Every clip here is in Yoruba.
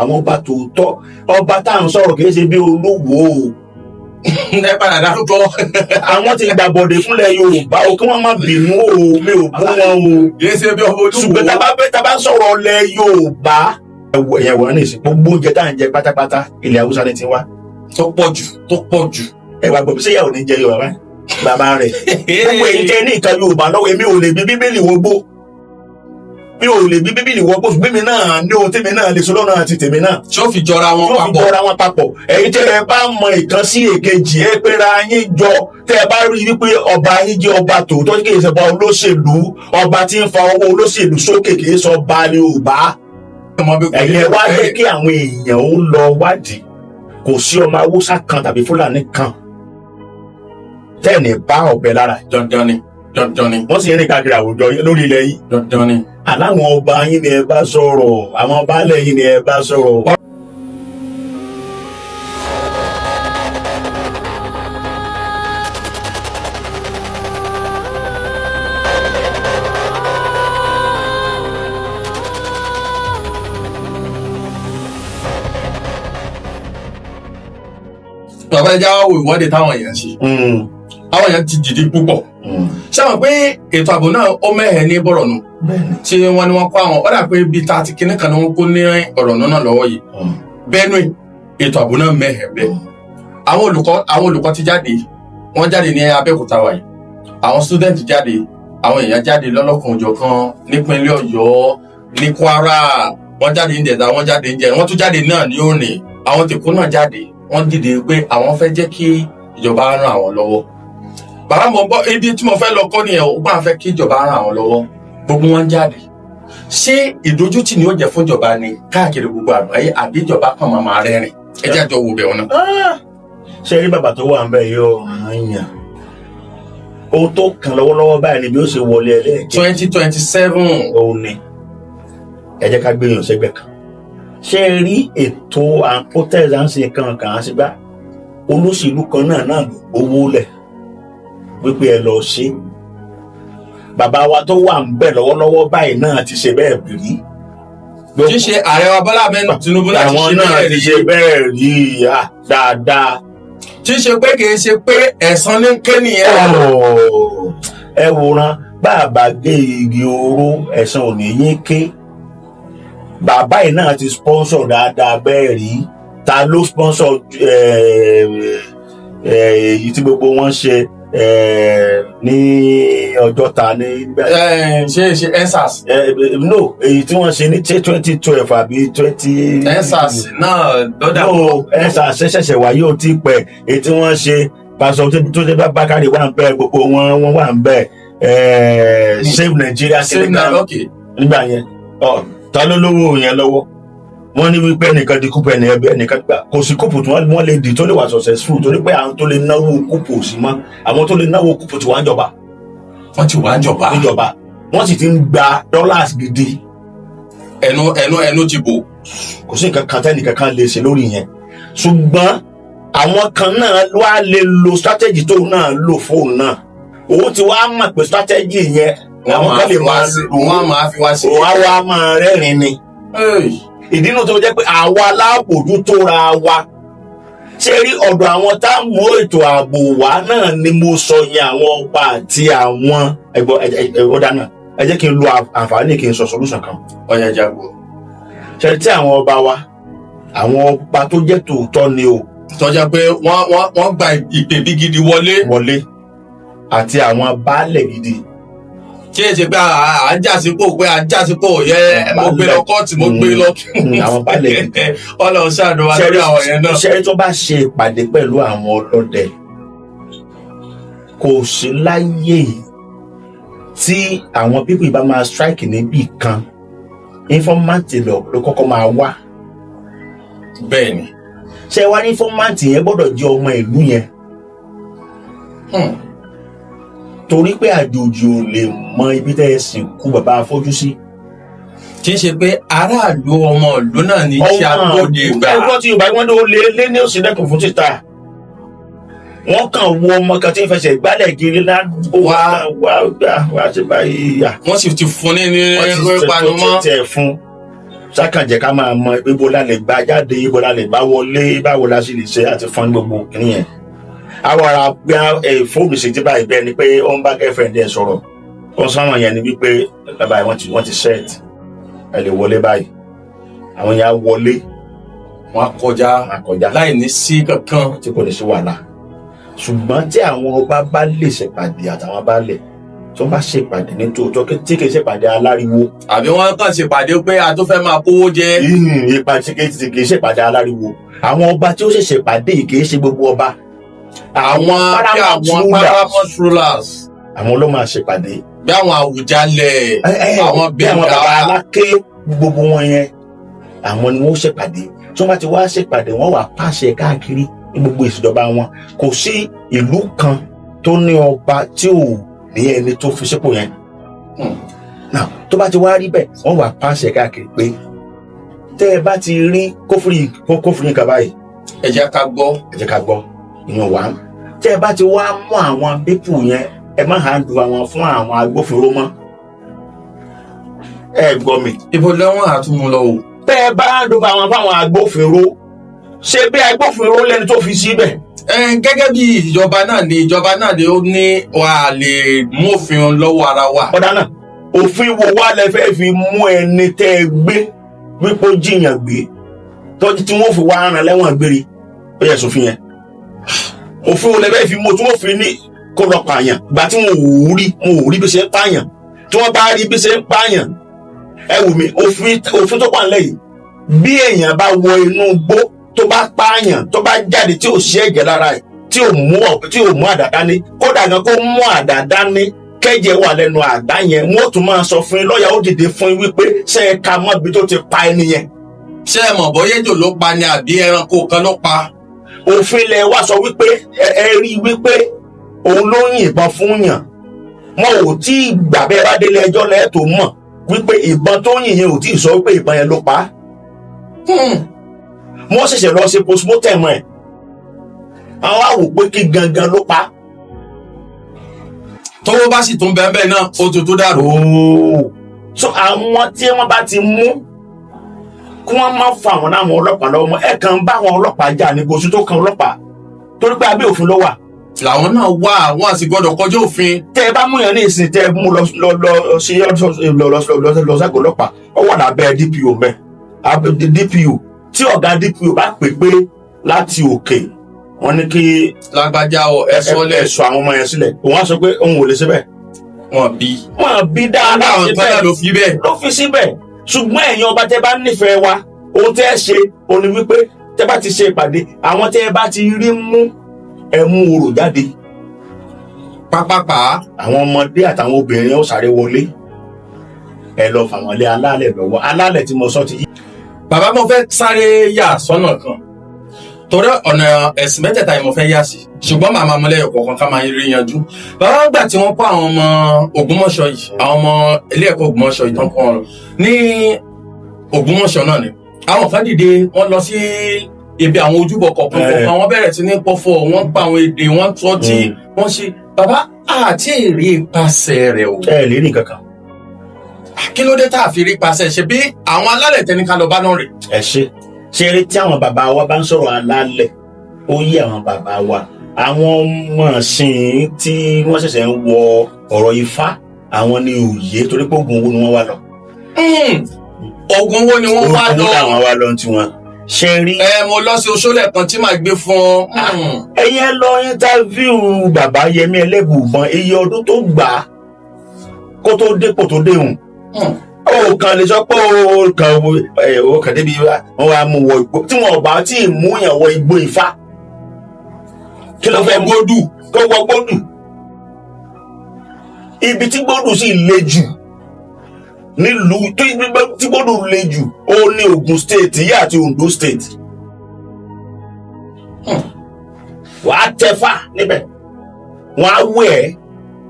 àwọn ọba tòótọ́ ọba tá à ń sọ̀rọ̀ kì í ṣe bí olówó o. ẹ padà dárúkọ. àwọn ti gbàbọ̀dé fúnlẹ̀ Yorùbá o kí wọ́n má bínú o mi ò bú wọn o. kì í ṣe bí ọmọ olúwo. ṣùgbọ́n tá a bá sọ̀rọ̀ ilẹ̀ Yorùbá ẹ̀yẹ̀ wọ́n ní ìsìn gbogbo oúnjẹ tá à ń jẹ pátápátá ilẹ̀ Haúsá ni ti wá. tó pọ̀ jù. ẹ wá gbọ́ bí sẹ́yà ò ní jẹ Yorùbá bàbá rẹ̀ gbogbo èyí tẹ́ ní ìka Yorùbá lọ́wọ́ èmi ò lè bí Bíbélì wọgbó mi ò lè bí Bíbélì wọgbó ṣùgbọ́n mi náà ní ohun tèmi náà lè sọ lọ́nà àti tèmi náà. tí ó fi jọra wọn papọ̀ ẹ̀yin tẹ́ ẹ bá mọ ìkan sí èkejì ẹ pera yín jọ tẹ́ ẹ bá rí i wípé ọba yín jẹ́ ọba tòótọ́ kì í ṣe ọba olóṣèlú ọba tí ń fa owó olóṣèlú sókè kì í sọ ọba Yorùbá. ẹ̀yin wá jẹ́ kí àwọn èèyàn ó lọ wádìí kò sí ọmọ Haúsá kan tàbí Fúlàní kan tẹ́ẹ̀nì bá ọ̀bẹ lára. dandan ni. wọ́n sì ń rìn káàkiri àwùjọ lórí ilẹ̀ yìí. dandan ni. aláwọn ọba yín ni ẹ bá sọ̀rọ̀ àwọn baálẹ̀ yín ni ẹ bá sọ̀rọ̀. bàbá ẹja wá wo ìwọ́de táwọn èèyàn ṣe. àwọn èèyàn ti dìde púpọ̀. ṣé wọn pé ètò ààbò náà ó mẹ́hẹ̀ẹ́ ní Bọ̀rọ̀nù tí wọ́n ní wọ́n kó àwọn ọ̀dà pé bíi ta ti kíní kan ni wọ́n kó ní Ọ̀rọ̀nù náà lọ́wọ́ yìí. Benue ètò ààbò náà mẹ́hẹ̀ẹ́ bẹ́ẹ̀. àwọn olùkọ́ ti jáde wọ́n jáde ní Abẹ́òkúta wa yìí àwọn student jáde àwọn èèyàn jáde lọ́lọ́kan-ò-jọ̀kan nípínlẹ̀ Ọ̀yọ́ ní Kwara wọ́n jáde ní Delta wọ́n jáde ní Jẹ̀rẹ̀ wọ́n tún jáde náà ní Òní àwọn tèkó náà jáde wọ́n dìde pé àwọn fẹ́ jẹ́ kí ìjọba ràn àwọn lọ́wọ́. bàbá mo gbọ́ ibi tí mo fẹ́ lọ kọ́ nìyẹn ó bá fẹ́ kí ìjọba ràn àwọn lọ́wọ́ gbogbo wọn jáde. ṣé ìdójútì ni ó jẹ́ fún ìjọba ni káàkiri gbogbo àgbáyé àbí ìjọba kan máa rẹ́rìn ẹ jẹ́ àjọ wo bẹ̀ wọn náà. ṣé rí bàbá tó wà ń bẹ̀ yóò yàn ohun tó kàn lọ́wọ́lọ́wọ́ báyìí ni bí ó ṣe wọlé ẹlẹ́ẹ̀kẹ́ 2027 òun ni ẹ jẹ́ ká gbéyàn sẹ́gbẹ̀ kan. ṣé rí ètò protest à ń ṣe kankan á sí gbá olóṣèlú kan náà owó lẹ̀ wípé ẹ lọ ṣe bàbá wa tó wà ń bẹ̀ lọ́wọ́lọ́wọ́ báyìí náà ti ṣe bẹ́ẹ̀ rí. kì í ṣe ààrẹ wa Bọ́lá Ahmed Tinubu àwọn náà ti ṣe bẹ́ẹ̀ rí dáadáa. tí í ṣe pé kì í ṣe pé ẹ̀san ní ké nìyẹn. ẹ wòran bàbá gé igi oró ẹ̀san ò ní yín ké bàbá yìí náà ti sponsor dáadáa bẹ́ẹ̀ rí ta ló sponsor èyí tí gbogbo wọn ṣe ní Ọjọ́ta ní. ṣe EndSARS. no èyí tí wọ́n ṣe ní 2012 àbí 20. EndSARS náà lọ́dà. no EndSARS ṣẹ̀ṣẹ̀ wá yóò ti pẹ́ èyí tí wọ́n ṣe pásọ tó ṣe Bákàrè wà ń bẹ̀ gbogbo wọn wà ń bẹ̀ Save Nigeria nígbà yẹn ta ló lówó yẹn lọ́wọ́ wọ́n ní wípé ẹnìkan di kúpù ẹnìkan gbà kò sí kúpù tí wọ́n lè di tó lè wà successful torí pé àwọn tó lè náwó kúpù sí mọ́ àwọn tó lè náwó kúpù tí wọ́n jọba. wọ́n ti wá jọba. níjọba wọ́n sì ti ń gba dollars gidi. ẹnu ti bò. kò sí nǹkan kan tẹ́nìkan kan lè ṣe lórí yẹn ṣùgbọ́n àwọn kan náà wá lè lo strategy tó náà lò fóònù náà òun ti wá mọ̀ pé strategy yẹn àwọn kan lè máa fi wá sí. òun á wá máa rẹ́rìn ni. ìdí náà tó jẹ́ pé àwa alábòójútó ra wa ṣé rí ọ̀dọ̀ àwọn tá a mú ètò ààbò wá náà ni mo sọ yẹn àwọn ọba àti àwọn ọ̀dà náà ẹ jẹ́ kí n lo àǹfààní kí n sọ solution kan. ọ̀yà jago. ṣe tí àwọn ọba wa àwọn ọba tó jẹ́ tòótọ́ ni o. tọ́jà pé wọ́n gba ìpè bí gidi wọlé. àti àwọn baálẹ̀ gidi. kí ẹ ṣe pé àjàsípò yẹ mo gbé lọ kọ́ọ̀tì mo gbé lọ. àwọn baálẹ̀ gidi. Ọlọ́run ṣàdùn wa lórí àwọn yẹn náà. ṣẹ́rí tó bá ṣe ìpàdé pẹ̀lú àwọn ọlọ́dẹ kò sí láyé tí àwọn pípì bá máa strike níbì kan informant ló kọ́kọ́ máa wá. bẹ́ẹ̀ni. ṣé wá ní informant yẹn gbọ́dọ̀ jẹ́ ọmọ ìlú yẹn. torí pé àjòjì ò lè mọ ibi tẹ́ ẹ sìnkú bàbá afọ́jú sí. kì í ṣe pé aráàlú ọmọ ìlú náà ní ṣe agbóde gbà. ẹgbọ́n tí yorùbá wọn lé ní òsì lẹ́kùn fún títà wọ́n kàn wo ọmọ kan tí ń fẹsẹ̀ gbálẹ̀ kiri ládùúgbò wá ṣe báyìí yà. wọ́n sì ti fún ní panumọ́. wọ́n ti tẹ̀ fún sákànjẹ́ ká máa mọ ibo la lè gbà jáde ibo la lè gbà wọlé báwo la sì lè ṣe àti fún gbogbo kìnìyẹn àwọn ará gbé fóònù sí ti báyìí bẹ́ẹ̀ ni pé ó ń bá girlfriend ẹ̀ sọ̀rọ̀ ó ń sọ̀rọ̀ yẹn ni wípé bàbá wọ́n ti set ẹ lè wọlé báyìí àwọn yẹn á wọlé wọn kọjá láì ní sí kankan tí kò ní sí wàhálà ṣùgbọ́n tí àwọn ọba bá lè ṣèpàdé àtàwọn baálẹ̀ tó bá ṣèpàdé ní tòótọ́ tí kì í ṣèpàdé aláriwo. àbí wọn kàn ṣèpàdé pé a tó fẹ́ máa kówó jẹ. ìpàdé kì í ṣèpàdé aláriwo àwọn ọba tí ó ṣe ṣèpàdé kì í ṣe gbogbo ọba. àwọn paramount rulers. àwọn ló máa ṣèpàdé. bí àwọn Àwùjalẹ̀ àwọn bí àwọn bàbá Aláké gbogbo wọn yẹn àwọn ni wọn ṣèpàdé tí wọn bá ti wá ṣèpàdé wọn wà pàṣẹ káàkiri ní gbogbo ìṣèjọba wọn kò sí ìlú kan tó ní ọba tí ò ní ẹni tó fi sípò yẹn náà tó bá ti wá rí bẹ́ẹ̀ wọ́n wà pàṣẹ káàkiri pé tẹ́ ẹ bá ti rí kófìrí kan báyìí ẹ jẹ́ ká gbọ́ ìyẹn wà á tẹ́ ẹ bá ti wá mú àwọn pípù yẹn ẹ má hàn dùn àwọn fún àwọn agbófinró mọ́ ẹ gbọ́ mi. ibo lẹ́wọ̀n àtúmọ̀ lọ o. tẹ́ ẹ bá hàn dùn àwọn fáwọn agbófinró ṣé bí agbófinró lẹ́ni tó fi síbẹ̀. Gẹ́gẹ́ bí ìjọba náà ni ó ní wà lè mú òfin lọ́wọ́ ara wa. ọ̀dà náà òfin wo wá lẹ fẹ́ fi mú ẹni tẹ́ ẹ gbé wípé ó jiyàn gbé tọ́jú tí wọ́n fi wá rán lẹ́wọ̀n gbére ó yẹ sófin yẹn òfin wo lẹ fẹ́ fi mú tí wọ́n fi ní kó lọ pààyàn gbà tí wọn ò rí bí ṣe ń pààyàn tí wọ́n bá rí bí ṣe ń pààyàn ẹ wù mí òfin tó pà ńlẹ̀ yìí bí èèyàn bá wọ inú igbó tó bá pààyàn tó bá jáde tí ò sí ẹ̀jẹ̀ lára ẹ̀ tí ò mú àdá dání kódà gan kó mú àdá dání kẹ́jẹ̀ wà lẹ́nu àdá yẹn wọ́n tún máa sọ fún yín lọ́ọ̀yà ó dìde fún yín wípé ṣé ẹ ka mọ́ ibi tó ti pa ẹni yẹn. ṣé ẹ mọ̀ bóyá ejò ló pa ni àbí ẹranko kan ló pa. òfin ilẹ̀ wa sọ wípé ẹ rí wípé òun ló ń yìnbọn fún yàn wọn ò tí ì gbà bẹ́ẹ̀ bá délé ẹjọ́ lẹ́ẹ̀tọ́ mọ̀ wípé ìbọn tó yìn yẹn ò tí ì sọ wípé ìbọn yẹn ló pa á. wọ́n ṣẹ̀ṣẹ̀ lọ ṣe postmortem ẹ̀ àwọn àwò pé kí gangan ló pa. tówó bá sì tún bẹ́ẹ̀ náà ó tó tó dàrú. so àwọn tí wọ́n bá ti mú kí wọ́n má fa àwọn náà ọlọ́pàá lọ́wọ́ mọ́ ẹ̀ kàn bá àwọn ọlọ́pàá jà ní gbòòsù tó kan ọlọ́pàá torí pé abẹ́ òfin ló wà. làwọn náà wà wọn àti gbọ́dọ̀ kọjá òfin. tẹ́ ẹ bá mú yẹn ní ìsìn tẹ́ ẹ mú lọ ságbo ọlọ́pàá ó wà lábẹ́ DPO mẹ́ DPO tí ọ̀gá DPO bá pè pé láti òkè wọ́n ní kí lágbájá ẹ̀sọ́ àwọn ọmọ yẹn sílẹ̀ òun á sọ pé òun ò lè ṣe bẹ́ẹ̀. wọ́n bí dáadáa ṣe bẹ́ẹ̀ ló fi síbẹ̀ ṣùgbọ́n ẹ̀yin ọba tẹ́ bá nífẹ̀ẹ́ wa ohun tẹ́ ẹ ṣe òní wípé tẹ́ bá ti ṣe ìpàdé àwọn tẹ́ ẹ bá ti rí mú ẹ mú orò jáde pápápá àwọn ọmọdé àtàwọn obìnrin ó sáré wọlé ẹ lọ fà wọ́n lé alálẹ̀ lọ́wọ́ alálẹ̀ tí mo sọ ti yí. bàbá mo fẹ́ sáré yà sọ́nà kan torí ọ̀nà ẹ̀sìn mẹ́tẹ̀ẹ̀ta yìí mo fẹ́ yà sí ṣùgbọ́n màmá mọ́lẹ̀ ọ̀kọ̀ọ̀kan ká máa rí yanjú. bàbá gbà tí wọ́n kọ́ àwọn ọmọ Ògbómọ̀ṣọ́ yìí àwọn ọmọ ilé ẹ̀kọ́ Ògbómọ̀ṣọ́ yìí tán kọ́ wọn ní Ògbómọ̀ṣọ́ náà ni àwọn kan dìde wọ́n lọ sí ibi àwọn ojúbọ kọ̀ọ̀kan wọ́n bẹ̀rẹ̀ sí ní pọ́fọ́ wọ́n pa àwọn èdè wọ́n tọ́ tí wọ́n ṣe bàbá àti èrè ipasẹ̀ rẹ̀ o. ẹ lè rí nǹkan kan. kí ló dé tá a fi rí ipasẹ̀ ṣe bí àwọn alálẹ̀ tẹni ká lọ bá náà rè. ẹ ṣe eré tí àwọn bàbá wa bá ń sọ̀rọ̀ alálẹ̀ ó yé àwọn bàbá wa àwọn ọmọ ìsìn tí wọ́n ṣẹ̀ṣẹ̀ ń wọ ọ̀rọ̀ Ifá àwọn ni òye torí pé oògùn owó ni wọ́n wá lọ. oògùn owó ni wọ́n wá lọ. oògùn làwọn wá lọ tiwọn. ṣe rí. mo lọ sí oṣoolẹ kan tí màá gbé fún. ẹ̀yin lọ interview bàbá Yẹmí Ẹlẹ́bùúbọn iye ọdún tó gbà á kó tó dépò tó déhùn. ó kàn lè sọ pé ó kàn débi wọn wá mú wọ igbó tí wọn ò bá tí ì mú yàn wọ igbó Ifá. kí ló fẹ́ gbódù kó wọ gbódù. ibi tí gbódù sì le jù nílùú tí gbódù le jù ó ní Ògùn state yìí àti Ondo state. wàá tẹfà níbẹ̀ wọ́n á wẹ̀ ẹ́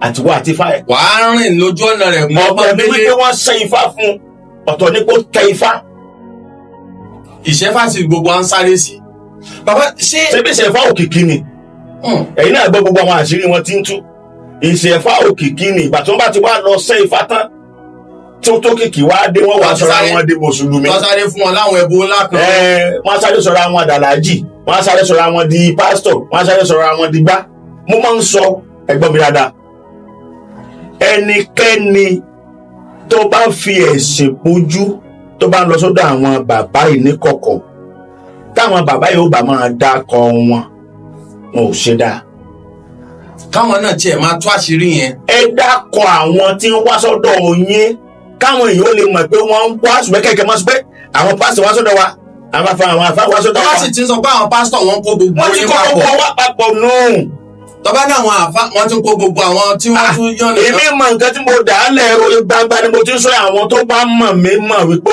àtiwọ́ àti ifá ẹ̀. wàá rìn lójú ọ̀nà rẹ̀ mọ́ ọmọ ọ̀tọ̀ ní wípé wọ́n ṣe ifá fún ọ̀tọ̀ ní kó tẹ ifá. ìṣẹ́fà sì gbogbo à ń sáré sí. bàbá ṣé bí ìṣẹ̀fà òkìkí ni ẹ̀yin náà gbọ́ gbogbo àwọn àṣírí wọn tí ń tú ìṣẹ̀fà òkìkí ni ìgbà tí wọ́n bá ti wá lọ ṣe ifá tán tó kìkì wá dé wọ́n wá sọ̀rọ̀ àwọn di mùsùlùmí. wọ́n sáré fún wọn láwọn ẹ̀bùn ńlá kan. wọ́n sáré sọ̀rọ̀ àwọn àdàlájì, wọ́n sáré sọ̀rọ̀ àwọn di pásítọ̀, wọ́n sáré sọ̀rọ̀ àwọn di gbá. Mo máa ń sọ ẹ̀gbọ́n mi dáadáa, ẹnikẹ́ni tó bá fi ẹ̀sìn bójú tó bá ń lọ sọ́dọ̀ àwọn bàbá yìí ní kọ̀kọ̀, táwọn bàbá yìí ó bá máa dákọ wọn ò ṣe dáa. káwọn náà tiẹ̀ máa tú àṣírí yẹn. Ẹ dákọ àwọn tí ń wá sọ́dọ̀ yín káwọn èèyàn ó lè mọ̀ pé wọ́n ń wá, ṣùgbọ́n kẹ̀kẹ́ mọ́ sí pé àwọn pásítọ̀ wá sọ́dọ̀ wa, àwọn afá wá sọ́dọ̀ wa. wọ́n sì ti sọ pé àwọn pásítọ̀ wọn kó gbogbo wọ́n ti kó gbogbo wa papọ̀ nù. tọ́ba ní àwọn àfa wọn ti kó gbogbo àwọn tí wọ́n tún yàn nìkan. Èmi mọ nǹkan tí mo dà á lẹ̀ ẹ̀rọ gbangba ni mo ti ń sọ àwọn tó bá mọ̀ mí mọ̀ wípé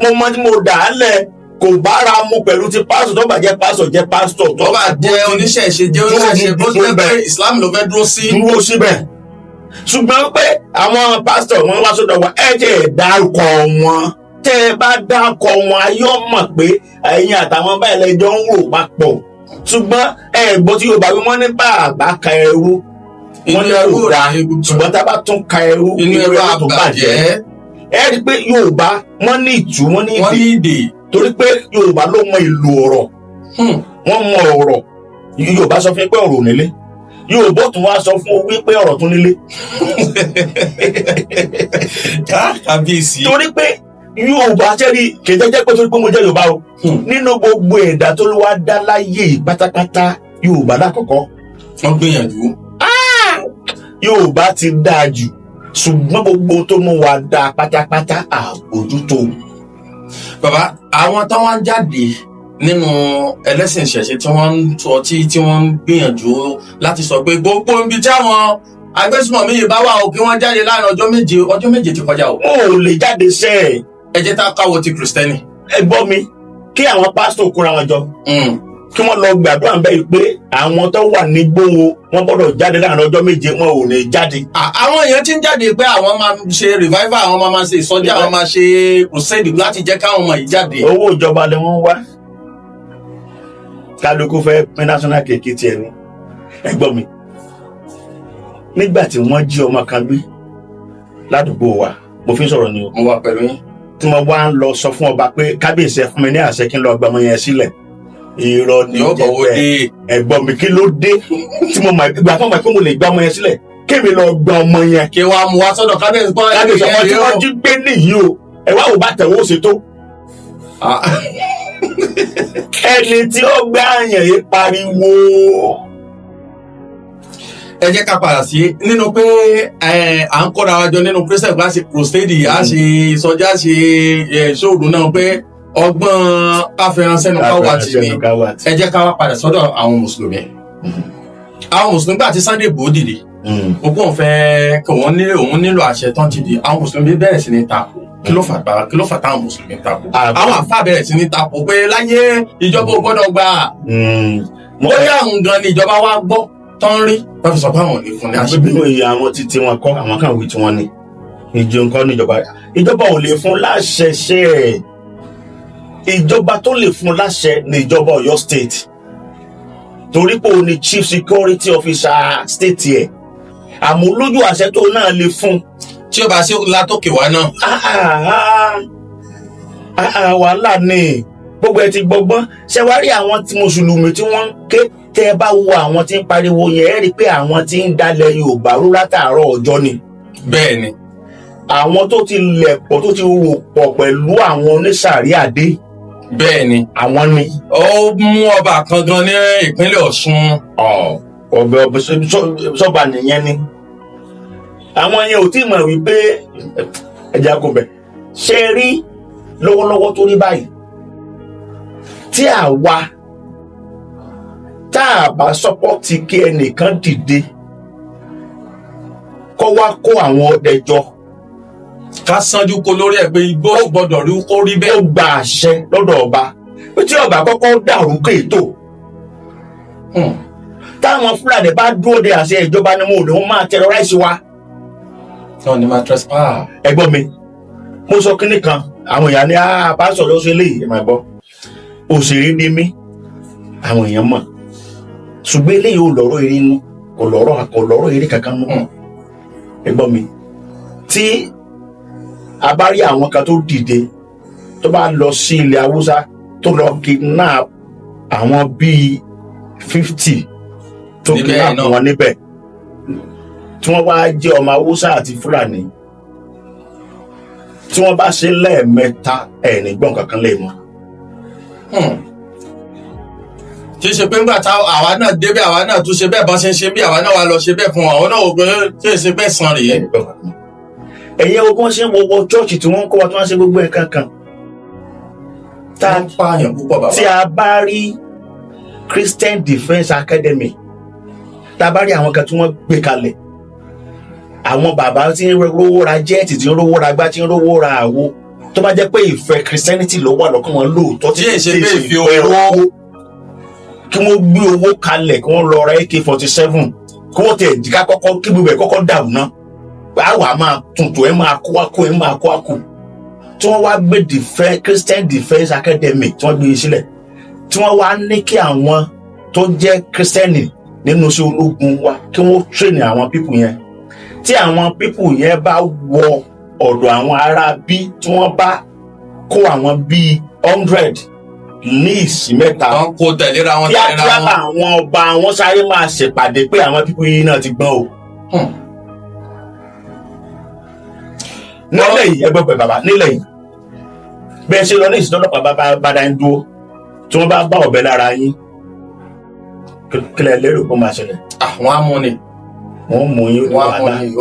mo mọ tí mo dà á lẹ̀ kò bára mu pẹ̀lú ti pásítọ̀ tó bá jẹ́ pásítọ̀ jẹ́ pásítọ̀. tó bá jẹ́ oníṣẹ̀ṣe jẹ́ oníṣẹ̀ṣe bó jẹ́ pé Islam ló fẹ́ dúró sí. dúró síbẹ̀. Ṣùgbọ́n pé àwọn pásítọ̀ wọn wá sọ́dọ̀ wa ẹ jẹ́ dárúkọ wọn. Tẹ́ ẹ bá dárúkọ wọn ayọ́ mọ̀ pé ẹ̀yin àtàwọn báyìí lẹ́jọ́ ń wò papọ̀. Ṣùgbọ́n ẹ̀gbọ́n tí Yorùbá wí wọ́n ní bàbá ka ẹrú wọ́n ní ẹrú dá, ṣùgbọ́n tá a bá tún ka ẹrú inú ẹrú tó bàjẹ́. Ẹ rí i pé Yorùbá wọ́n ní ìtú wọ́n ní ìdè, torí pé Yorùbá ló mọ ìlú ọ̀rọ̀, wọ́n mọ ọ̀rọ̀. Yorùbá sọ fún pé ọ̀rọ̀ nílé, Yorùbá tún wá sọ fún owó pé ọ̀rọ̀ tún nílé. kábíyèsí. Torí pé Yorùbá jẹ́rí kèjẹ́jẹ́ pé torí pé mo jẹ́ Yorùbá o, nínú gbogbo ẹ̀dá tó ló wá dá láyé pátápátá Yorùbá lákọ̀ọ́kọ́. wọ́n gbìyànjú. Yorùbá ti dáa jù, ṣùgbọ́n gbogbo tó mú wa dáa pátápátá àbójútó. Bàbá, àwọn tó wá ń jáde nínú ẹlẹ́sìn ìṣẹ̀ṣe tí wọ́n ń tu ọtí tí wọ́n ń gbìyànjú láti sọ pé gbogbo ibi tí àwọn agbésùnmọ̀mí yìí bá wà ó kí wọ́n jáde láàrin ọjọ́ méje ti kọjá o. Wọn ò lè jáde sẹ́ẹ̀. Ẹ jẹ́ tá a káwọ́ ti kìrìsìtẹ́nì. Ẹ gbọ́ mi, kí àwọn pásítọ̀ kóra wọn jọ, kí wọ́n lọ gbàdúrà bẹ́ẹ̀ pé àwọn tó wà nígbó wọn gbọ́dọ̀ jáde láàrin ọjọ́ méje, wọn ò ní jáde. Àwọn èèyàn ti ń jáde pé àwọn máa ṣe revival, àwọn máa ṣe ìsọjí, àwọn máa ṣe crusade láti jẹ́ káwọn ọmọ yìí jáde. Owó ìjọba ni wọ́n wá, kálukú fẹ́ pín national cake tiẹ̀ ni. Ẹ gbọ́ mi, nígbà tí wọ́n jí ọmọ kan gbé ládùúgbò wa, mo fi ń sọ̀rọ̀ ni o. Mo wà pẹ̀lú yín. Tí mo wá ń lọ sọ fún ọba pé kábíyèsí ẹ fún mi ní àṣẹ kí n lọ gba ọmọ yẹn sílẹ̀. Irọ́ ni jẹ́ bẹ́ẹ̀. Ẹ̀gbọ́n mi kí ló dé tí mo mọ̀ ìgbà fún mi pé mo lè gba ọmọ yẹn sílẹ̀ kémi lọ gba ọmọ yẹn. Kí wàá mú wa sọ́dọ̀ kábíyèsí pọ́ kábíyèsí ọmọ tí wọ́n jí gbé nìyí o, ẹ wá wò bá tẹ̀wọ́ ṣe tó. Ẹni tí ó gbé àyàn yìí pariwo. Ẹ jẹ́ ká padà sí nínú pé à ń kóra wa jọ nínú christian bá ṣe crusade á ṣe ìsọjí á ṣe ìṣòro náà pé ọgbọ́n káfíńsẹ́nu káwá tì ní. Ẹ jẹ́ ká wá padà sọ́dọ̀ àwọn mùsùlùmí. Àwọn mùsùlùmí gbà tí Sunday Igboho dìde ogún òfẹ́ kí òun nílò àṣẹ tán ti di àwọn mùsùlùmí bẹ̀rẹ̀ sí ní takò. Kí ló fà táwọn mùsùlùmí takò? Àwọn àfáà bẹ̀rẹ̀ sí ní takò pé láyé ìjọba ò gbọ́dọ̀ gbà. Ó yà ń gan ni ìjọba wa gbọ́ tán rí wọ́n fi sọ pé àwọn ò ní fún ní àṣẹ. Bí ìyá àwọn títí wọn kọ́ àwọn kan wí tí wọ́n ní ìjọ nǹkan ìjọba ò lè fún láṣẹ ṣe ẹ̀. Ìjọba tó lè fún láṣẹ ní ìjọba Ọ̀yọ́ state, torí pé o ní chief security officer state yẹ, àmọ́ lójú àṣẹ tó náà lè fún. Tí ó bá ṣe látòkè wá náà. Wàhálà ni gbogbo ẹ ti gbọgbọ́n. Ṣé wàá rí àwọn tí mùsùlùmí tí wọ́n ń ké, tẹ́ ẹ bá wo àwọn tí ń pariwo yẹn ẹ rí i pé àwọn tí ń dalẹ̀ Yorùbá rú látàárọ̀ ọjọ́ ni. Bẹ́ẹ̀ ni. Àwọn tó ti lẹ̀ pọ̀ tó ti rò pọ̀ pẹ̀lú àwọn oníṣàríàdé. Bẹ́ẹ̀ ni. Àwọn ni. Ó mú ọba kan gan ní ìpínlẹ̀ Ọ̀ṣun. Ọbẹ̀ sọ́ba nìyẹn ni. Àwọn yẹn ò tí mọ̀ wípé ẹja kò bẹ̀. Ṣé rí lọ́wọ́lọ́wọ́ tó rí báyìí? Tí àwa tá a bá sọ́pọ́tì kí ẹnìkan dìde kó wá kó àwọn ọdẹ jọ, ká sanjú kó lórí ẹ̀ pé igbó gbọ́dọ̀ rí kó rí bẹ́ẹ̀. Ó gba àṣẹ lọ́dọ̀ ọba pé tí ọba kọ́kọ́ dàrú kéètò táwọn Fúlàní bá dúró de àṣẹ ìjọba ni mo ò ní wọ́n máa terrorize wa. Wọ́n ní máa trespass. Ẹ̀gbọ́n mi, mo sọ kínní kan, àwọn èèyàn ní pásítọ̀ ló ṣe léyìí ẹ̀ máa gbọ́. Òṣèré ni mí, àwọn èèyàn mọ̀, ṣùgbọ́n eléyìí ò lọ́rọ̀ eré inú, kò lọ́rọ̀ eré kankan nú. Ẹ̀gbọ́n mi, tí a bá rí àwọn kan tó dìde tó bá lọ sí ilẹ̀ Haúsá tó lọ kidnap àwọn bíi 50 tó kidnap wọn níbẹ̀ tí wọ́n wá jẹ́ ọmọ Haúsá àti Fúlàní tí wọ́n bá ṣe lẹ́ẹ̀mẹ́ta ní gbọ́n kankan lè mọ́. kì í ṣe pé ńgbà tá àwa náà débẹ̀ àwa náà tún ṣe bẹ́ẹ̀ bá ṣe ń ṣe bí àwa náà wá lọ ṣe bẹ́ẹ̀ fún àwọn náà ò gbé tí èsì bẹ́ẹ̀ san rèé. ẹ̀yin ogun ṣe ń wo chọ́ọ̀chì tí wọ́n ń kó wa tí wọ́n ṣe gbogbo ẹ̀ kankan. tí a bá rí Christian Defence Academy tá a bá rí àwọn kan tí wọ́n gbé kalẹ̀ àwọn bàbá tí ń rówó ra jẹ́ẹ̀tì tí ń rówó ra gbá tí ń rówó ra àwo tó bá jẹ́ pé ìfẹ́ Christianity ló wà lọ́kàn wọn lóòótọ́ tí èsì pé ìfẹ́ owó kí wọ́n gbé owó kalẹ̀ kí wọ́n lọ ra AK-47 kí wọ́n tẹ̀ jìká kọ́kọ́ kí gbogbo ẹ̀ kọ́kọ́ dàrú ná àwa máa tuntun ẹ̀ máa kó wákò ẹ̀ máa kó wákò tí wọ́n wá gbé Christian Defence Academy tí wọ́n gbé sílẹ̀ tí wọ́n wá ní kí àwọn tó jẹ́ Christian nínú sí ológun wa kí wọ́n train àwọn pípù yẹn tí àwọn pípù yẹn bá wọ ọ̀dọ̀ àwọn ará bí tí wọ́n bá kó àwọn bíi 100 ní ìsìn mẹ́ta wọn kò tẹ̀léra wọn kíákíá àwọn ọba wọn sáré máa ṣèpàdé pé àwọn pípù yìí náà ti gbọ́n o. nílẹ̀ yìí ẹgbẹ́ bàbá nílẹ̀ yìí bẹ́ẹ̀ ṣe lọ ní ìsìtọ́lọ́pàá bá dá ń dúró tí wọ́n bá bá ọ̀bẹ lára yín kílẹ̀ lérò kó máa ṣẹlẹ̀. àwọn amúni wọ́n mú yín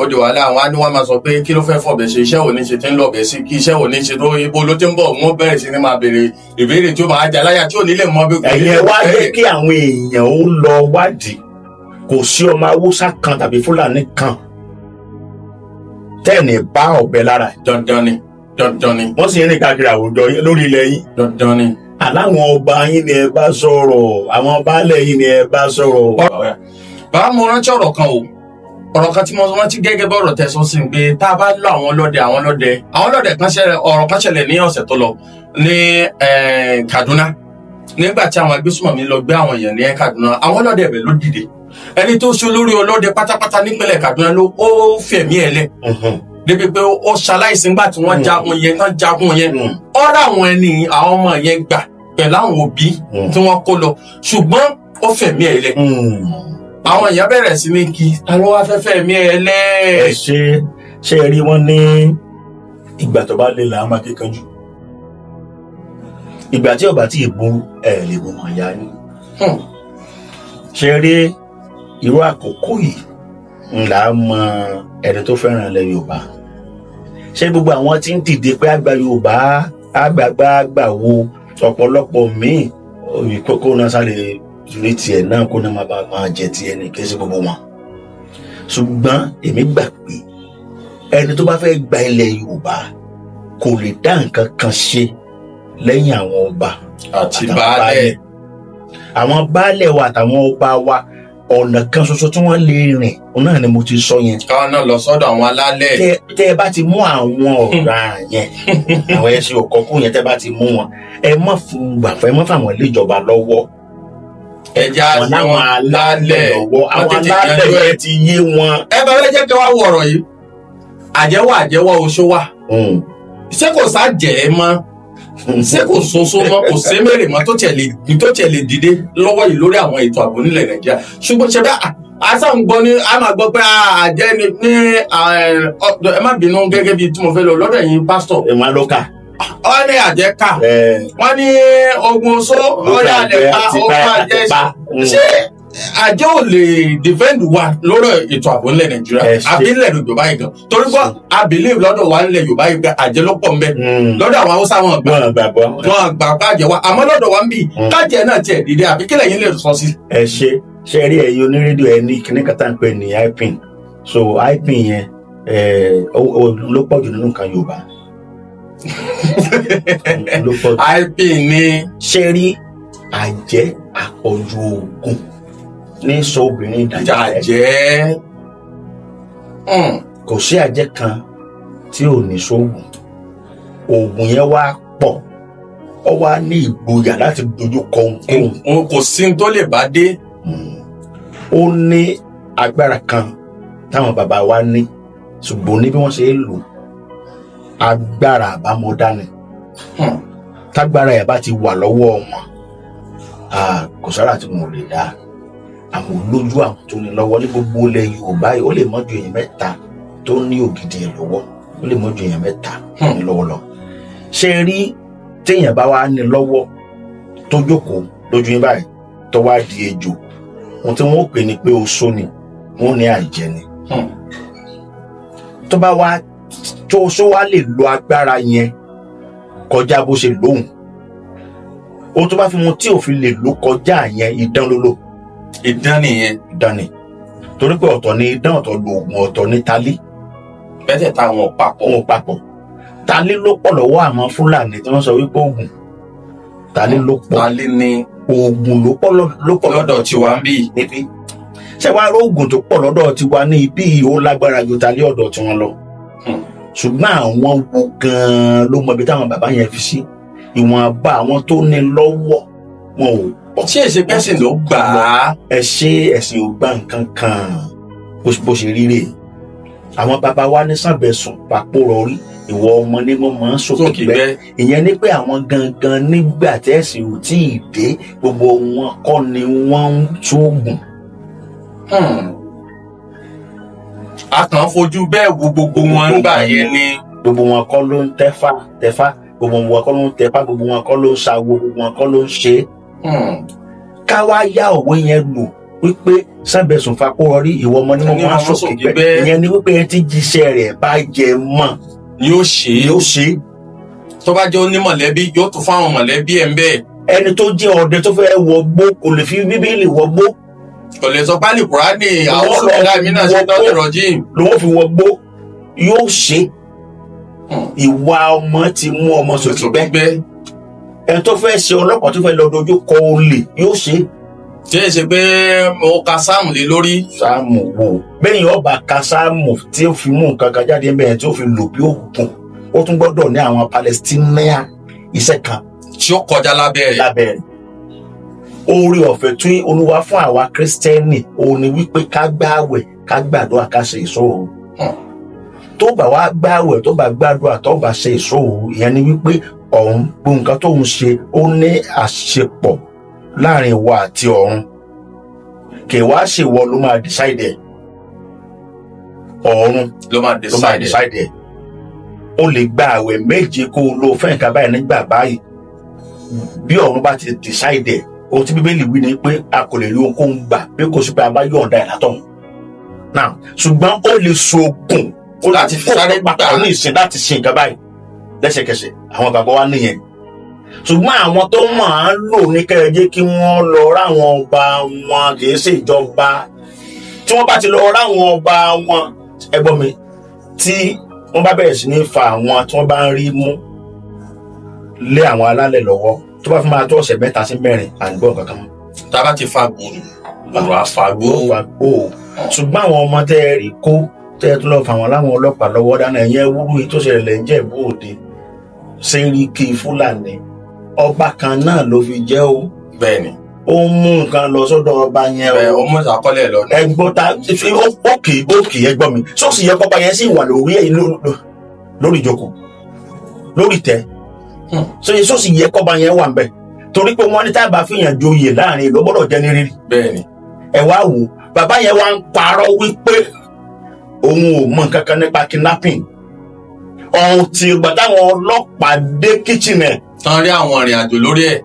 ó di wàhálà àwọn á ní wọ́n máa sọ pé kí ló fẹ́ fọ̀bẹ̀ ṣe iṣẹ́ òní ṣe tí ń lọ̀bẹ̀ sí kí iṣẹ́ òní ṣe tó ibo ló ti ń bọ̀ wọ́n bẹ̀rẹ̀ sí ni máa béèrè ìbéèrè tí ó máa jà láyà tí ò ní lè mọ bí. ẹ̀yẹ wá jẹ́ kí àwọn èèyàn ó lọ wádìí kò sí ọmọ Haúsá kan tàbí Fúlàní kan tẹ́ẹ̀nì bá ọ̀bẹ lára. dandan ni. wọ́n sì ń rìn káàkiri àwùjọ lórí ilẹ̀ yín. dandan ni. aláwọn ọba yín ni ẹ bá sọ̀rọ̀ àwọn baálẹ̀ yín ni ẹ bá sọ̀rọ̀. bá mo rántí ọ̀rọ̀ kan o ọ̀rọ̀ kan tí mo rántí gẹ́gẹ́ bí ọ̀rọ̀ tẹ̀sán sí pé tá a bá lọ àwọn ọlọ́dẹ kan ṣẹlẹ̀ ní ọ̀sẹ̀ tó lọ ní Kaduna nígbà tí àwọn agbésùmọ̀mí lọ gbé àwọn èèyàn ní Kaduna àwọn ọlọ́dẹ ẹ̀bẹ̀ ló dìde ẹni tó ṣe olórí ọlọ́dẹ pátápátá nípínlẹ̀ Kaduna ló ó fẹ̀mí ẹ̀ lẹ̀ débi pé ó ṣaláìsí nígbà tí wọ́n jagun yẹn ọ̀rọ̀ àwọn ẹni àwọn ọmọ yẹn gbà pẹ̀lú àwọn òbí tí wọ́n kó lọ ṣùgbọ́n ó fẹ̀mí ẹ̀ lẹ̀ àwọn èèyàn bẹ̀rẹ̀ sí ní kí ta ló wá fẹ́ fẹ̀mí ẹ̀ lẹ̀. ẹ ṣe rí wọn ní ìgbà tó bá lè là á máa kíkanjú ìgbà tí ọba tí ìbú ẹ lè mú wọn yá ni ṣe rí irú àkókò yìí ńlá mọ ẹni tó fẹ́ràn ilẹ̀ Yorùbá ṣé gbogbo àwọn tí ń dìde pé àgbà Yorùbá àgbà wo ọ̀pọ̀lọpọ̀ míì kókó náà sáré rí tiẹ̀ náà kó náà máa jẹ tiẹ̀ ní kí ẹ sí gbogbo wọn ṣùgbọ́n èmi gbà pé ẹni tó bá fẹ́ gba ilẹ̀ Yorùbá kò lè dá nǹkan kan ṣe lẹ́yìn àwọn ọba àti baálẹ̀ àwọn baálẹ̀ wa àtàwọn ọba wa ọ̀nà kan ṣoṣo tí wọ́n lè rìn náà ni mo ti sọ yẹn. káwọn náà lọ sọ́dọ̀ àwọn alálẹ̀. tẹ́ ẹ bá ti mú àwọn ọ̀rá yẹn àwọn ẹṣin òkọ̀kọ̀ yẹn tẹ́ ẹ bá ti mú wọn ẹ má fún gbàfẹ́ ẹ má fún àwọn ilé ìjọba lọ́wọ́. ẹja àwọn alálẹ̀ lọ́wọ́ àwọn alálẹ̀ yẹn ti yé wọn. ẹ bá wẹ́ẹ́ jẹ́ kí wọ́n wọ ọ̀rọ̀ yìí àjẹwọ́ oṣó wà ṣé kò sá jẹ́ ẹ mọ́ ṣé kò soso mọ́ kò sí mẹ́rẹ̀ mọ́ tó tiẹ̀ lè dìde lọ́wọ́ yìí lórí àwọn ètò ààbò nílẹ̀ Nàìjíríà ṣùgbọ́n ṣe bẹ́ẹ̀ àṣà ń gbọ́ ní a máa gbọ́ pé àjẹ́ ni ní ẹ má bínú gẹ́gẹ́ bíi tí mo fẹ́ lọ lọ́dọ̀ yín pásítọ̀. ẹ máa lọ kà. wọ́n ní àjẹ́ kà wọ́n ní ogun oṣó wọ́n ní àjẹ́ ká ogun àjẹ́ ṣé àjẹ́ ò lè defend wa lórí ètò ààbò nílẹ̀ Nàìjíríà àbí nílẹ̀ Yorùbá yìí gan torí pé I believe lọ́dọ̀ wa nílẹ̀ Yorùbá yìí gan àjẹ́ ló pọ̀ mbẹ́ lọ́dọ̀ àwọn Haúsá wọn gbà kájẹ wa àmọ́ lọ́dọ̀ wa ń bì kájẹ náà tiẹ̀ dìde àbí kílẹ̀ yín lè sọ sí. ẹ ṣe rí ẹ̀yin onírédíò ẹ ní kíní kátà ń pè ní IPIN so IPIN yẹn ló pọ̀ jù nínú nǹkan Yorùbá. IPIN ni. ṣe rí àjẹ́ àpọ̀jù oògùn ní sọ obìnrin ìdájẹ́. kò sí àjẹ́ kan tí ò ní sóògùn oògùn yẹn wá pọ̀ ọ wá ní ìgboyà láti dojú kọ ohunkóhun. kò sí tó lè bá dé. ó ní agbára kan táwọn bàbá wa ní ṣùgbọ́n ní bí wọ́n ṣe é lò agbára àbámọ̀dá ni tágbára ẹ̀ bá ti wà lọ́wọ́ wọn kò sára tí wọn ò lè dá àwọn olójú àwọn tó ní lọ́wọ́ ní gbogbo ilẹ̀ Yorùbá yìí ó lè mọ́ ju èèyàn mẹ́ta tó ní ògidì ẹ̀ lọ́wọ́ ó lè mọ́ ju èèyàn mẹ́ta ní lọ́wọ́ lọ. ṣé rí téèyàn bá wá ní lọ́wọ́ tó jókòó lójú yín báyìí tó wá di ejò ohun tí wọ́n ó pè ní pé oṣó ni wọ́n ní àìjẹ ni. tó bá wá tó oṣó wá lè lo agbára yẹn kọjá bó ṣe lóhùn ohun tó bá fi mu tí òfin lè lò kọjá yẹn idán ló lò. Idán nìyẹn. Idán ni torí pé ọ̀tọ̀ ni idán ọ̀tọ̀ lòògùn ọ̀tọ̀ ni talí. bẹ́tẹ̀ táwọn papọ̀ talí ló pọ̀ lọ́wọ́ àwọn Fúlàní tí wọ́n sọ wípé oògùn talí ló pọ̀. talí ni oògùn ló pọ̀ lọ́dọ̀ tiwa níbí. ṣé wàá rí oògùn tó pọ̀ lọ́dọ̀ tiwa ní ibi yìí ó lágbára ju talí ọ̀dọ̀ tiwọn lọ. ṣùgbọ́n àwọn wo gan-an ló mọ ibi táwọn bàbá yẹn fi sí ìwọ̀nba àwọn tó ní lọ́wọ́ wọn ò pọ̀. ṣé èsì pẹ́sìn ló gbà á. ẹ̀sìn ò gbà nǹkan kan bó ṣe ríre àwọn bàbá wa ní Sànbẹ̀sùn Pàpòrọ̀ rí ìwọ ọmọ ní mo máa ń sókè gbẹ ìyẹn ni pé àwọn gangan nígbà tí ẹ̀sìn ò tí ì dé gbogbo wọn kọ́ ni wọ́n ń ṣoògùn. a kàn fojú bẹ́ẹ̀ wo gbogbo wọn gbà yẹn ni. gbogbo wọn kọ́ ló ń tẹ̀fá gbogbo wọn kọ́ ló ń tẹ̀fá gbogbo wọn kọ́ ló ń ṣàwo gbogbo wọn kọ́ ló ń ṣe. ká wá yá òwe yẹn lò wípé Sànbẹ̀sùn Pàpòrọ̀ rí ìwọ ọmọ ní mo máa ń sókè gbẹ ìyẹn ni wípé ẹni tí jíṣẹ́ rẹ̀ bá jẹ mọ́ yóò ṣe tó bá jẹ́ onímọ̀lẹ́bí yóò tún fáwọn mọ̀lẹ́bí ẹ̀ ń bẹ́ẹ̀. ẹni tó jẹ́ ọdẹ tó fẹ́ wọgbó kò lè fi Bíbélì wọgbó. kò lè sọ pálí Kùránì àwọn ọlọ́ọ̀gá mi náà ṣe tọ́jú rọ̀jì. lòun fi wọgbó yóò ṣe. ìwà ọmọ ti mú ọmọ sókè gbẹ. ẹni tó fẹ́ ṣe ọlọ́pàá tó fẹ́ lọ dojú kọ olè yóò ṣe. ṣé é ṣe pé mo ka sáàmù lé lórí. sáàmù wo bẹ́ẹ̀ ọba ka sáàmù tí ó fi mú nǹkan kan jáde bẹ́ẹ̀ tí ó fi lò bí òògùn ó tún gbọ́dọ̀ ní àwọn Palestinian iṣẹ́ kan tí ó kọjá lábẹ́ rẹ̀. oore ọ̀fẹ́ tí Olúwa fún àwa Kristẹni òun ni wípé ká gbààwẹ̀ ká gbàdúrà ká ṣe ìṣòro. tó bá wá gbààwẹ̀ tó bá gbàdúrà tó bá ṣe ìṣòro ìyẹn ni wípé ọ̀hún gbogbo nǹkan tó ń ṣe ó ní àṣepọ̀ láàrin ìwọ àti ọ̀run kì wá ṣèwọ ló máa decide ẹ̀ ọ̀run ló máa decide ẹ̀ o lè gba àwẹ̀ méje kó o lo fẹ́ nǹkan báyìí nígbà báyìí bí ọ̀run bá ti decide ẹ̀ ohun tí Bíbélì wí ni pé a kò lè rí ohunkóhun gbà bí kò sí pé a bá yọ̀ǹda ẹ̀ látọ̀hún náà ṣùgbọ́n ó lè ṣoògùn ó láti fi sáré pàtàkì ní ìsìn láti ṣe nǹkan báyìí lẹ́sẹ̀kẹsẹ̀ àwọn bàbá wa nìyẹn ṣùgbọ́n àwọn tó máa ń lò ní kẹ́ẹ̀jẹ́ kí wọ́n lọ ráwọn ọba wọn kì í ṣe ìjọba tí wọ́n bá ti lọ ráwọn ọba wọn ẹgbọ́n mi tí wọ́n bá bẹ̀rẹ̀ sí ní fa àwọn tí wọ́n bá ń rí mú lé àwọn alálẹ̀ lọ́wọ́ tó bá fi máa tó ọ̀sẹ̀ 3 sí 4 àgbọ̀n kankan mọ́. tá a bá ti fa gbòòrò ọ̀rọ̀ àfagbó. ṣùgbọ́n àwọn ọmọ tẹ́ ẹ rí kó tẹ́ ẹ tún lọ fà wọ́n láwọn ọlọ́pàá lọ́wọ́ dáná ẹ̀yẹn wúrú yìí tó ṣẹlẹ̀ lẹ́ńjẹ̀ bóde Sẹ́ríkì Fúlàní ọba kan náà ló fi jẹ́ o. bẹ́ẹ̀ni. ó mú nǹkan lọ sọ́dọ̀ ọba yẹn o. bẹ́ẹ̀ ó mú ìsàkọ́lẹ̀ lọ. ẹgbọ́n ta ókè ẹgbọ́n mi sọ́ọ̀sì yẹ kọ́ba yẹn sì wà lórí ìjókòó lórí tẹ́ sọ́ọ̀sì yẹ kọ́ba yẹn wà ń bẹ̀ torí pé wọ́n ní tá a bá fìyàn joyè láàrin ìlú gbọ́dọ̀ jẹ́ ní rírì. bẹ́ẹ̀ni. ẹ wá wò bàbá yẹn wá ń parọ́ wípé òun ò mọ nǹkan kan nípa kidnapping ọ̀hún ti ìgbà táwọn ọlọ́pàá dé kitchen ẹ̀. tán rí àwọn ìrìn àjò lórí ẹ̀.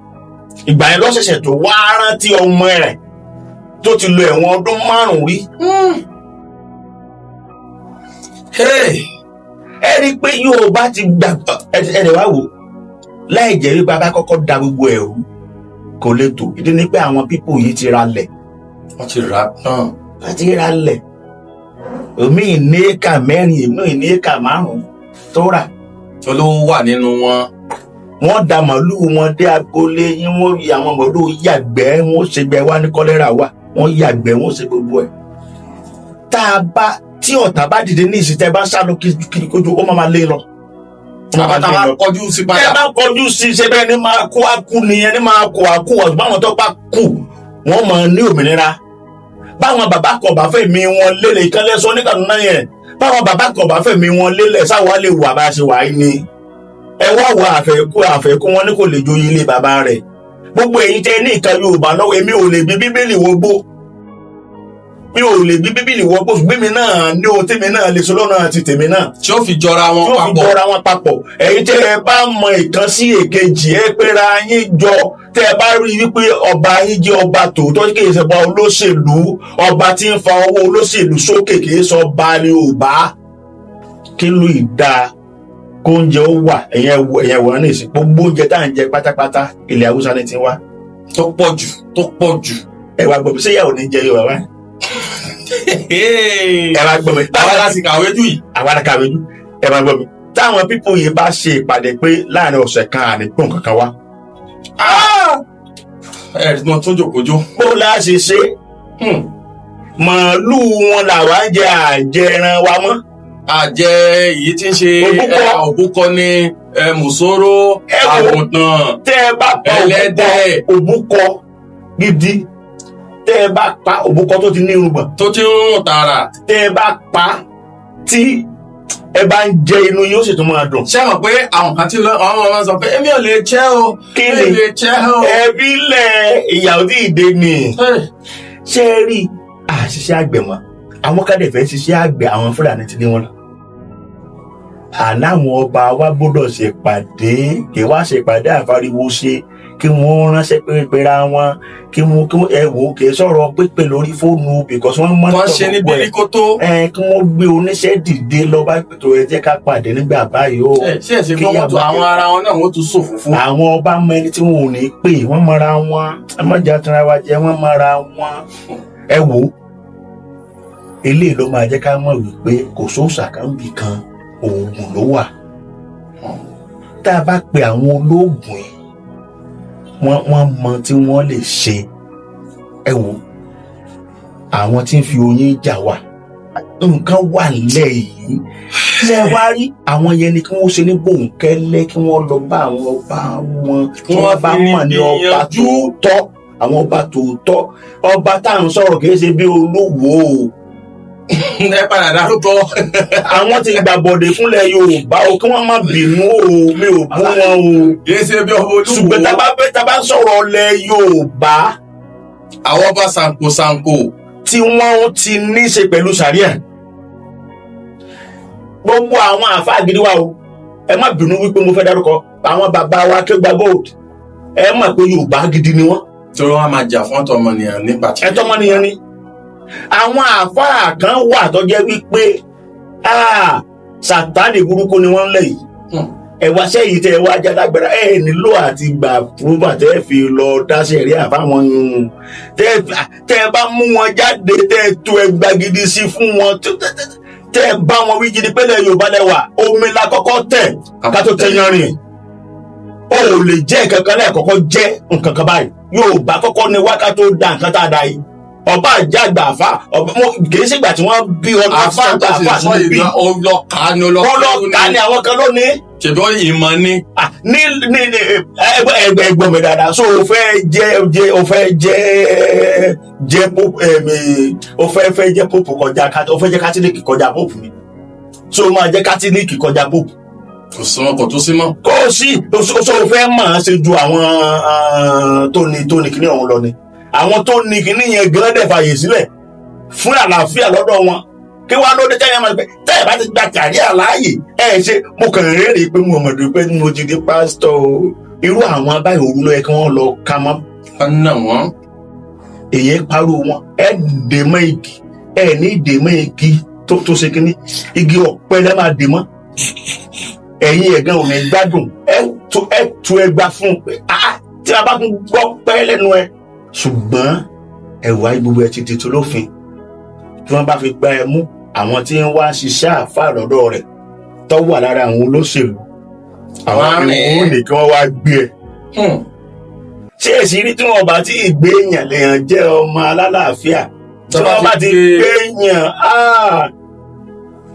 ìgbà yẹn lọ́sẹ̀sẹ̀ tó wá rántí ọmọ ẹ̀ tó ti lo ẹ̀wọ̀n ọdún 5 rí. ẹ rí i pé Yorùbá ti gbà ẹ̀rẹ̀ wá wò láì jẹ́ wípé bàbá kọ́kọ́ da gbogbo ẹ̀rú kò lè tò ìdí ni pé àwọn pípò yìí ti ra lẹ̀. wọ́n ti rà tán. wọ́n ti ra lẹ̀ omi ní éka 4 èmi ní éka 5 tó rà. olówó wà nínú wọn. wọ́n da màlúù wọn dé agboolé yín wọ́n yí àwọn màlúù yàgbẹ́ wọ́n ṣe gbẹ wá ní kọ́lẹ́rà wà wọ́n yàgbẹ́ wọ́n ṣe gbogbo ẹ̀. tá a bá tí ọ̀tá bá dìde ní ìsìn tẹ́ bá sá lọ kiri kojú ó máa lé lọ. àbátá máa kọjú sí padà. ẹ bá kọjú sí ṣe bẹ́ẹ̀ ni máa kó akú nìyẹn ni máa kó akú ọ̀sùn báwọn tó bá kú wọ́n máa ní òmìnira. báwọn bàbá kọ̀ bá fẹ́ mi wọn lélẹ̀ ìkànlẹ̀ sọ ní Kaduna yẹn táwọn bàbá kan bá fẹ̀mí wọn lélẹ̀ sáwọn lè wà bá a ṣe wà yìí ni ẹ wá wọ àfẹ́kù wọn ní kò lè joyè ilé bàbá rẹ̀ gbogbo èyí tẹ́ ní ìkan Yorùbá lọ́wọ́ èmi ò lè bí Bíbélì wọgbó mi ò lè bí Bíbélì wọgbó ṣùgbọ́n mi náà ní ohun tèmi náà lè sọ lọ́nà àti tèmi náà tí ó fi jọra wọn papọ̀ èyí tẹ́ ẹ bá mọ ìkan sí èkejì ẹ pera yín jọ tẹ́ ẹ bá rí wípé ọba yín jẹ́ ọba tòótọ́ kì í ṣe ọba olóṣèlú ọba tí ń fa owó olóṣèlú sókè kì í sọ ọba Yorùbá kí ló ìdá kó oúnjẹ ó wà ẹ̀yẹ wọ̀n ní ìsìn gbogbo oúnjẹ tá à ń jẹ pátápátá ilẹ̀ Haúsá ni ti wá. tó pọ̀ jù. ẹ wá gbọ́ mi ṣé ìyàwó ní jẹ Yorùbá wá. ẹ wá gbọ́ mi. àwa la sì kàwé jù yìí. àwa la kàwé jù ẹ wá gbọ́ mi. táwọn pípọ̀ yìí bá ṣe ìpàdé pé láàrin ọ̀sẹ̀ kan àníkún kankan wá. ẹ ẹ tún jòkójó. bó la ṣe ṣe màálù wọn làwa ń jẹ àjẹran wa mọ́. àjẹ èyí tí ń ṣe òbúkọ ní mùsòrò àgùntàn tẹ́ ẹ bá pa òbúkọ gidi tẹ́ ẹ bá pa òbúkọ tó ti ní irùngbọ̀n tó ti ń rùn tààrà tẹ́ ẹ bá pa tí ẹ bá ń jẹ inú yóò sì tún máa dùn. ṣé mọ̀ pé àwọn kan tí àwọn ọmọ sọ pé èmi ò lè jẹ o èmi ò lè jẹ o ẹbí lẹ ìyàwó tí ìdè ni ṣé ẹ rí àṣìṣe àgbẹ̀ mọ́ àwọn kádẹ́fẹ́ ṣiṣẹ́ àgbẹ̀ àwọn Fúlàní ti ní wọn lọ. àláwọn ọba wa gbọ́dọ̀ ṣèpàdé kí wá ṣèpàdé àfariwo ṣe kí wọ́n ránṣẹ́ pépera wọn kí wọ́n ẹ wò kì í sọ̀rọ̀ pípé lórí fóònù because wọ́n mọ́ wọ́n ṣe ní bíríkótó. kí wọ́n gbé oníṣẹ́ dìde lọ bá pètò ẹ jẹ́ ká pàdé nígbà báyìí o. ṣé ẹ ṣe kí wọ́n tún àwọn ara wọn náà wọ́n tún ṣòfò fún. àwọn ọba mọ ẹni tí wọn ò ní pè wọ́n mọra wọn ẹ má jà tanra wa jẹ wọ́n mọra wọn ẹ wò eléyìí ló máa jẹ́ ká mọ̀ wípé kò sóòṣà kan bì kan oògùn ló wà. tá a bá pe àwọn olóògùn yìí wọ́n mọ tí wọ́n lè ṣe ẹ wò àwọn tí ń fi oyin jà wà nǹkan wà nílẹ̀ yìí ṣé ẹ wá rí àwọn yẹn ni kí wọ́n ṣe ní bòńkẹ́lẹ́ kí wọ́n lọ bá àwọn ọba wọn kí wọ́n bá mọ̀ ní ọba tòótọ́ àwọn ọba tòótọ́ ọba tá à ń sọ̀rọ̀ kì í ṣe bí olówó o. ẹ padà dárúkọ. àwọn ti gbàbọ̀dé fúnlẹ̀ Yorùbá o kí wọ́n má bínú o mi ò bú wọn o. kì í ṣe bí ọmọ olúwo. ṣùgbọ́n tá a bá sọ̀rọ̀ ilẹ̀ Yorùbá. àwọn ọba sanko tí wọ́n ti ní í ṣe pẹ̀lú sàríà. gbogbo àwọn àfáà gidi wa o ẹ má bínú wípé mo fẹ́ dárúkọ àwọn bàbá wa Akeugba Gold ẹ mọ̀ pé Yorùbá gidi ni wọ́n. torí wọn máa jà fún ọmọnìyàn nípa tí. ẹ̀tọ́ ọmọnìyàn ni. àwọn àfáà kan wà tó jẹ́ wípé Sàtánì burúkú ni wọ́n ń lẹ̀ yìí. ẹ̀wá sẹ́yìn tẹ́ ẹ wá já lágbára ẹ̀ nílò àti gbà púpà tẹ́ fi lọ dáṣẹ́ rí àfáwọn tẹ́ ẹ bá mú wọn jáde tẹ́ ẹ tó ẹgbà gidi sí fún wọn tẹ́ ẹ bá wọn wí gidi pẹ́lẹ́ Yorùbá lẹ́wà omi la kọ́kọ́ tẹ̀ ká tó tẹ́ yanrìn o ò lè jẹ́ nǹkan kan lẹ́ẹ̀kọ́kọ́ jẹ́ nǹkan kan báyìí Yorùbá kọ́kọ́ ni wákà tó da nǹkan tá a da yìí ọba àjàgbà àfa kìí ṣègbà tí wọ́n bí ọdún àfa àgbà àfa sí bí ọlọ́ka ni àwọn kan lónìí. ṣèbí ìmọ̀ ni. ní ẹgbẹ́ mi dáadáa so o fẹ́ jẹ́ pope kọjá o fẹ́ jẹ́ kátólíìkì kọjá pope ni so o máa jẹ́ kátólíìkì kọjá pope. kò sí wọn kò tó sí mọ́. kò sí so o fẹ́ máa ṣe ju àwọn tó ní kíní ọ̀hún lọ ni àwọn tó ní kíní yẹn gan dẹ̀ fàyè sílẹ̀ fún àlàáfíà lọ́dọ̀ wọn kí wàá lóde tẹ́yà máa gbẹ tẹ́yà bá ti gba kàrí àláàyè ṣe mo kàn ń rẹ́rìí pé mo mọ̀ pé mo ti di pásítọ̀ o irú àwọn abáyọ̀ òru ló yẹ kí wọ́n lọ ka mọ́. wọ́n ná wọn. èyí parọ́ wọn dè mọ́ igi ní dè mọ́ igi tó ṣe kíní igi ọ̀pẹ lẹ́ máa dè mọ́ ẹ̀yin ẹ̀gán ò ní gbádùn tu ẹgbà fún un pé tí a bá tún gbọ́ pẹ́ lẹ́nu ẹ ṣùgbọ́n ẹ̀wà gbogbo ẹ̀ ti di tolófin tí wọ́n bá fi gbá ẹ mú àwọn tí ń wá ṣiṣẹ́ àfáà lọ́dọ̀ rẹ̀ tó wà lára àwọn olóṣèlú àwọn ìwọ̀n ní kí wọ́n wá gbé ẹ. ṣé èsì rí tí wọ́n bá ti gbé èèyàn lèèyàn jẹ́ ọmọ alálàáfíà tí wọ́n bá ti gbé èèyàn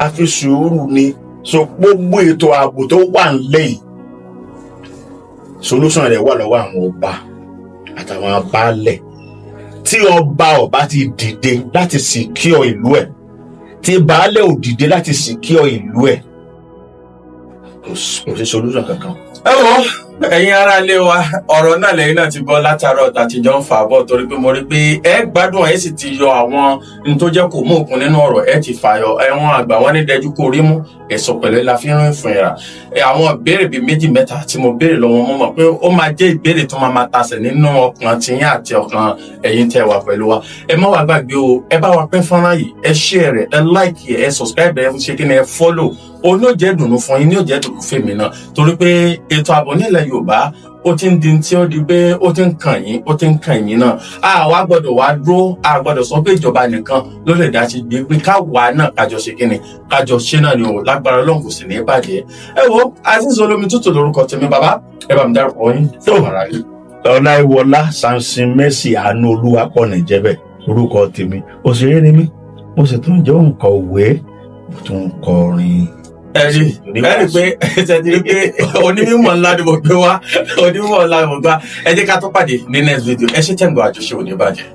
a fi sùúrù ni so gbogbo ètò ààbò tó wà nílẹ̀ yìí solution rẹ̀ wà lọ́wọ́ àwọn ọba àtàwọn baálẹ̀ tí ọba ti dìde láti secure ìlú ẹ̀ tí baálẹ̀ ò dìde láti secure ìlú ẹ̀ kò sí solution kankan. ẹ wo ẹ̀yin ará ilé wa ọ̀rọ̀ náà lẹ́yìn náà ti gbọ́ látàárọ̀ àtijọ́ ń fà bọ̀ torí pé mo rí pé ẹ gbádùn ẹ sì ti yọ àwọn n tó jẹ́ kó mú òkun nínú ọ̀rọ̀ ẹ ti fàyọ ẹ̀wọ̀n àgbà wọn ní dẹjú kó rí mú ẹ̀sọ̀ pẹ̀lẹ́ la fi rìn fún ìrà àwọn ìbéèrè bíi méjì mẹ́ta tí mo béèrè lọ́wọ́ mo mọ̀ pé ó máa jẹ́ ìbéèrè tó máa tasẹ̀ nínú ọkàn tiyín àti ọkàn ẹ̀yin tẹ́ wà pẹ̀lú wa ẹ má wá gbàgbé o ẹ bá wa pín fọ́nrán yìí ẹ share rẹ̀ ẹ like ẹ subscribe ẹ ṣe kí ni ẹ follow òun yóò jẹ́ dùnú fún yín ní yóò jẹ́ dùnú fèmí náà torí pé ètò ààbò nílẹ̀ Yorùbá ó ti ń di tí ó di pé ó ti ń kàn yín náà àwa gbọ́dọ̀ wá dúró a gbọ́dọ̀ sọ pé ìjọba nìkan ló lè dá sí gbé pé káwa náà kájọ ṣe kíni kájọ ṣe náà ni o lágbára Ọlọ́run kò sì ní bàjẹ́ ẹ wo Azeez Olómi Tútù lórúkọ tèmi bàbá ẹ bá mi dárúkọ yín tó mọ̀ra yìí. Ọláìwọlá Samson Mercy Àánú Olúwapọ̀ Nìjẹ́bẹ̀ orúkọ tèmi òṣèré ni mí mo sì tún jẹ́ òǹkọ̀wé mo tún kọrin. ẹ̀rí pé ẹ̀rí pé onímọ̀ ńlá ni mo gbé wá onímọ̀ ńlá ni mo gbá ẹ jẹ́ ká tó pàdé ní next video ẹ ṣe tẹ̀ ń gbọ́ àjọṣe òní bàjẹ́.